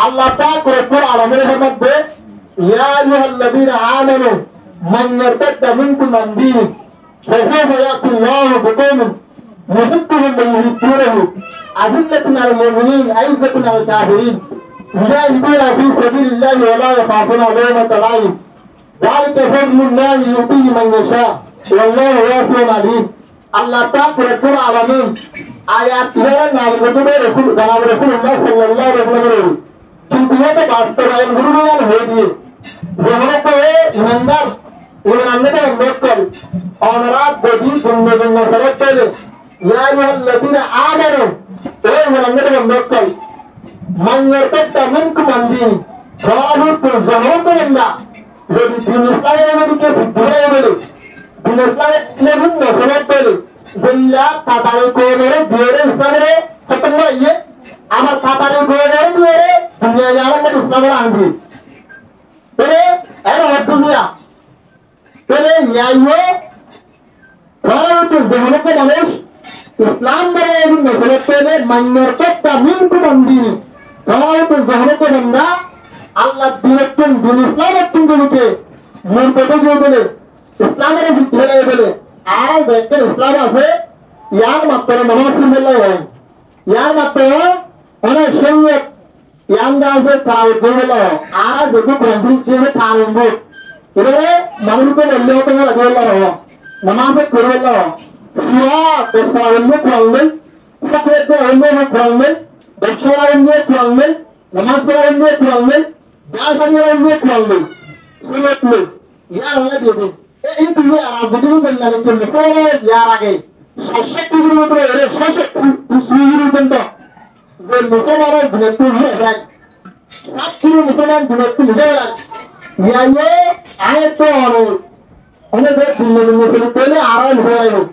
আল্লাহ পাক রব্বুল আলামিনের মধ্যে ইয়া আইয়ুহাল্লাযীনা আমানু মান ইয়ারতাদ্দা মিনকুম আন দীনিহি ফাসাউফা ইয়াতি আল্লাহু বিকওমিন يحبهم ويحبونه أذلة على المؤمنين أعزة على الكافرين يجاهدون في سبيل الله ولا يخافون لومة لائم ذلك فضل الله يؤتيه من يشاء والله واسع عليم আল্লাহ পাক রব্বুল আলামিন আয়াত দ্বারা নামে রাসূল জনাব রাসূলুল্লাহ সাল্লাল্লাহু আলাইহি ওয়াসাল্লাম কিন্তু এটা বাস্তবায়ন গুরুমান হয়ে দিয়ে যেমন করে ইমানদার ইমানকে অনুরোধ করে অনরাত দেবী দুনিয়া সরত পেলে ইয়া আইয়ুহাল্লাযীনা আমানু এই ইমানকে অনুরোধ করে মান ইয়ারতাদ্দা মিনকুম আন দীনি সরাবত জামাতনা যদি দিন ইসলামের মধ্যে বিদ্রোহ বলে দিন ইসলামের লেগুন নসরত পেলে জিল্লা তাতারে কোনের দিরে ইসলামের খতম হইয়ে আমার তাতারে কোনের দিরে দুনিয়া জালার ইসলামের আনবি তবে এর দুনিয়া তবে ইয়াইও সরাবত জামাতকে মানুষ ইসলাম ধরে নসরত পেলে মান্যর কথা মিনকুম আন দীনি সরাবত জামাতকে বান্দা আল্লাহ দিনের দিন ইসলামের তুঙ্গকে মূর্তিতে গিয়ে দিলে ইসলামের ভিতরে দিলে আর দেখেন ইসলাম আছে ইয়ার মাত্র নামাজ পড়লে হয় ইয়ার মাত্র অনেক শরীয়ত ইয়ার আছে তারাও করলে আর দেখো কোরআন থেকে কারণ এবারে মানুষকে বললে হতো না রাখলে হয় নামাজ পড়লে ইয়া দশাবন্নে পড়লে তাকবীর অন্য পড়লে দশাবন্নে পড়লে নামাজ পড়লে পড়লে দাশানিয়া অন্য পড়লে সুন্নাত ইয়ার হলে দিবে এই দুই আর বুঝুন না যে মুসলমান ইয়ার আগে 60 কিলোমিটার এর 60 পর্যন্ত যে মুসলমানের ঘনত্ব হয়ে যায় 7 কিলো মুসলমান ঘনত্ব হয়ে যায় ইয়ায়ে আয়াত অনেক দিনের মুসলমান বলে আরাম হয়ে যায়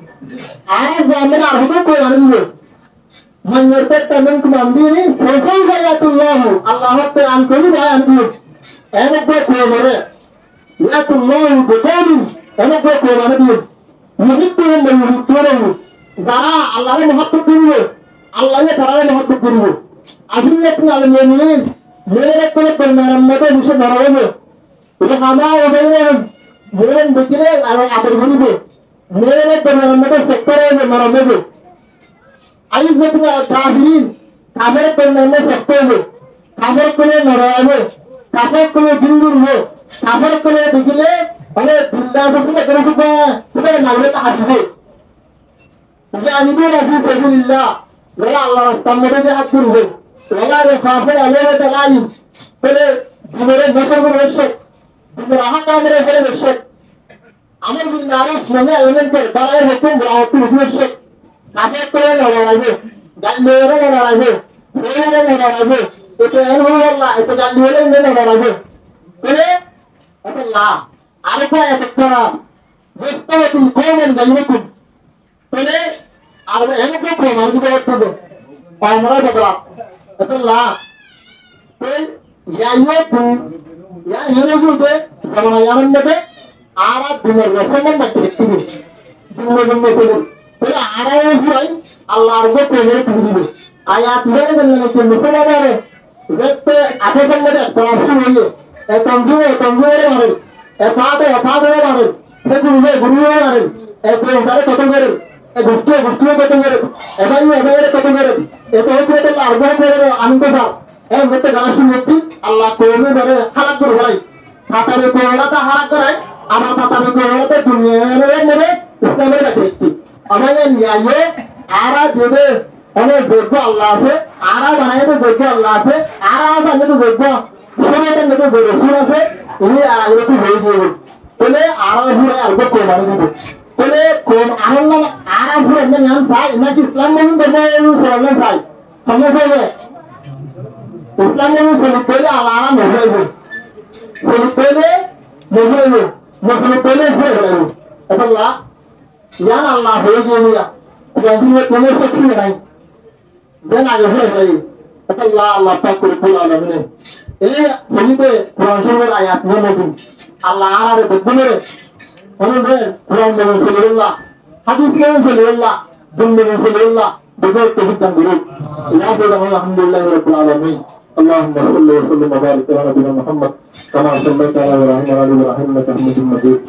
আর জামিন আর হবে কোই আর দিবে মান ইয়ারতাদ্দা মিনকুম আন দীনি ফাসাউফা ইয়াতি আল্লাহু আল্লাহ তাআলা করি ভাই আন দিবে এনে কোই মরে ইয়াতি আল্লাহু বিকওমিন এমনকি কোরআনে দিয়েছে মুহিব্বুহুম ওয়া ইউহিব্বুনাহু যারা আল্লাহর মহব্বত করবে আল্লাহকে তারাও মহব্বত করবে আযিল্লাতুন আলাল মুমিনিন মুমিনের কোন পরিমাণের মধ্যে বিশেষ ধরাবে এটা হামা ওবেলে মুমিন দেখলে আর আদর করবে মুমিনের পরিমাণের মধ্যে সেক্টরে মারবে আইযাতুন আল কাফিরিন কাফের পরিমাণের সেক্টরে কাফের কোনে নরবে কাফের কোনে বিন্দুরবে কাফের কোনে দেখলে মানে দিলদার সঙ্গে করে ফুটবে সেটা মারবে তা হাঁটবে জানিদুন ফি সাবিলিল্লাহ যারা আল্লাহর রাস্তার মধ্যে জিহাদ করবে ওয়ালা ইয়াখাফুন আলাইহি তাআলাইম বলে দিনের নসর করে শেখ দিনের আহকামের ফেলে শেখ আমর বিল মারুফ নামে এলিমেন্টের বালায়ের হুকুম রাওয়াত হুকুম শেখ কাফের করে লড়াইবে গাল্লেরে লড়াইবে ফেরে লড়াইবে এটা আল্লাহ এটা গাল্লেরে লড়াইবে বলে আল্লাহ আরেকটা একটা মুস্তাওয়াতুল কওমান গায়রুকুম বলে আর এমনকি প্রমাণ দিতে হবে পায়নারা বদলা আল্লাহ বলে ইয়াইয়াতু ইয়া ইউরুদে জামানা ইয়ামান মতে আর দিনের রসমান বাকি রেখে দিনের মধ্যে বলে আরাই পুরাই আল্লাহর উপরে প্রেমে দিবে আয়াত ধরে দিলেন যে মুসলমানরা যেতে আপসের মধ্যে তরাসু হইলো এই তঞ্জুরে মারে এই পাটে মারে সে গুরুয়ে মারে এই দেওদারে কত করে এই গোষ্ঠীয়ে কত করে এবাইরে কত করে এত হইতে তো আরব করে আনন্দ দাও এই যেতে গানা শুনতি আল্লাহ কোমে ধরে হালাক করে ভাই তাতারে কোলাটা হারাক করে আমার তাতারে কোলাতে দুনিয়ার মধ্যে ইসলামের ব্যক্তি আমাদের নিয়ায়ে আরা দেবে অনেক যোগ্য আল্লাহ আছে আরা বানাইতে যোগ্য আল্লাহ আছে আরা বানাইতে যোগ্য শরীয়তের মধ্যে যে রাসূল আছে ইনি আর আগেতে হয়ে যাবে বলে আরা পুরো আরব কোরবানি দিবে বলে কোন আল্লাহ আরা পুরো নাম চাই নাকি ইসলাম মন ধর্ম সরল চাই সমঝে ইসলাম মন সরল বলে আল্লাহ নবুবে সরল বলে নবুবে মুসলিম বলে হয়ে আল্লাহ ইয়ান আল্লাহ হয়ে গিয়া কোন কোন শক্তি নাই দেন আগে হয়ে যায় আল্লাহ আল্লাহ পাক রব্বুল আলামিন এই হইতে কোরআন শরীফের আয়াত নতুন আল্লাহ আরে বদলে অনুদের কোরআন সাল্লাল্লাহ হাদিস সাল্লাল্লাহ দিন সাল্লাল্লাহ বিগত তৌহিদ দান করুন ইয়া আলহামদুলিল্লাহ রাব্বিল আলামিন اللهم صل وسلم وبارك على نبينا محمد كما صليت على ابراهيم وعلى ال ابراهيم انك حميد مجيد